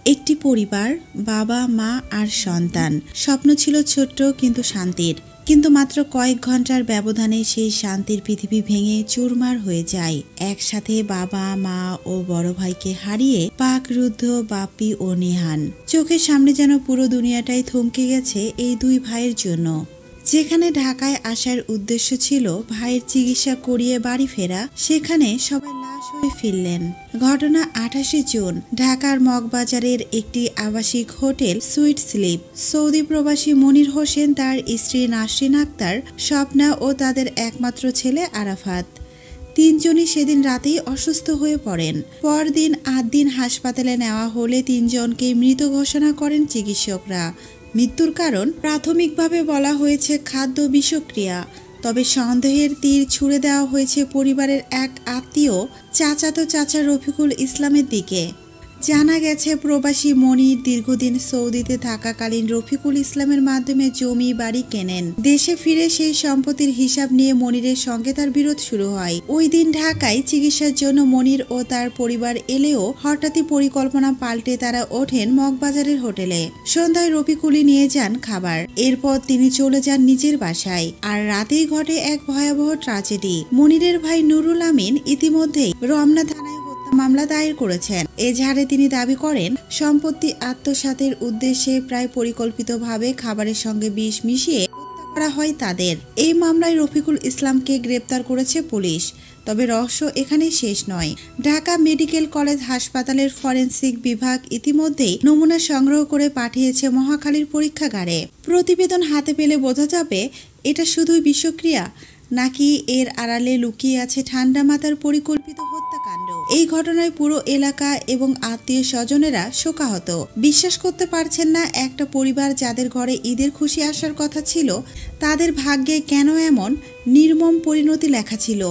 একটি পরিবার, বাবা মা আর সন্তান। স্বপ্ন ছিল ছোট্ট কিন্তু শান্তির। কিন্তু মাত্র কয়েক ঘন্টার ব্যবধানে সেই শান্তির পৃথিবী ভেঙে চুরমার হয়ে যায়। একসাথে বাবা মা ও বড় ভাইকে হারিয়ে পাক রুদ্ধ বাপ্পি ও নেহান। চোখের সামনে যেন পুরো দুনিয়াটাই থমকে গেছে এই দুই ভাইয়ের জন্য। যেখানে ঢাকায় আসার উদ্দেশ্য ছিল ভাইয়ের চিকিৎসা করিয়ে বাড়ি ফেরা, সেখানে সবাই লাশ হয়ে ফিরলেন। ঘটনা 28 জুন ঢাকার মগবাজারের একটি আবাসিক হোটেল সুইট স্লিপ। সৌদি প্রবাসী মনির হোসেন, তার স্ত্রী নাসরিন আক্তার, স্বপ্না ও তাদের একমাত্র ছেলে আরাফাত। তিনজনই সেদিন রাতেই অসুস্থ হয়ে পড়েন। পরদিন 8 দিন হাসপাতালে নেওয়া হলে তিনজনকে মৃত ঘোষণা করেন চিকিৎসকরা। মৃত্যুর কারণ প্রাথমিকভাবে বলা হয়েছে খাদ্য বিষক্রিয়া। তবে সন্দেহের তীর ছুড়ে দেওয়া হয়েছে পরিবারের এক আত্মীয় চাচাতো চাচা রফিকুল ইসলামের দিকে। জানা গেছে প্রবাসী মনির দীর্ঘদিন সৌদিতে থাকাকালীন রফিকুল ইসলামের মাধ্যমে জমি বাড়ি কেনেন। দেশে ফিরে সেই সম্পত্তির হিসাব নিয়ে মনিরের সঙ্গে তার বিরোধ শুরু হয়। ওই দিন ঢাকায় চিকিৎসার জন্য মনির ও তার পরিবার এলেও হঠাৎই পরিকল্পনা পাল্টে তারা ওঠেন মগবাজারের হোটেলে। সন্ধ্যায় রফিকুলই নিয়ে যান খাবার। এরপর তিনি চলে যান নিজের বাসায়। আর রাতেই ঘটে এক ভয়াবহ ট্র্যাজেডি। মনিরের ভাই নুরুল আমিন ইতিমধ্যেই রমনা থানায় মামলা দায়ের করেছেন। এজাহারে তিনি দাবি করেন সম্পত্তি আত্মসাতের উদ্দেশ্যে প্রায় পরিকল্পিতভাবে খাবারের সঙ্গে বিষ মিশিয়ে হত্যা করা হয় তাদের। এই মামলায় রফিকুল ইসলামকে গ্রেপ্তার করেছে পুলিশ। তবে রহস্য এখানে শেষ নয়। ঢাকা মেডিকেল কলেজ হাসপাতালের ফরেনসিক বিভাগ ইতিমধ্যেই নমুনা সংগ্রহ করে পাঠিয়েছে মহাখালীর পরীক্ষাগারে। প্রতিবেদন হাতে পেলে বোঝা যাবে এটা শুধুই বিষক্রিয়া নাকি এর আড়ালে লুকিয়ে আছে ঠান্ডা মাথার পরিকল্পিত হত্যাকাণ্ড। এই ঘটনায় পুরো এলাকা এবং আত্মীয় স্বজনেরা শোকাহত। বিশ্বাস করতে পারছেন না, একটা পরিবার যাদের ঘরে ঈদের খুশি আসার কথা ছিল, তাদের ভাগ্যে কেন এমন নির্মম পরিণতি লেখা ছিল।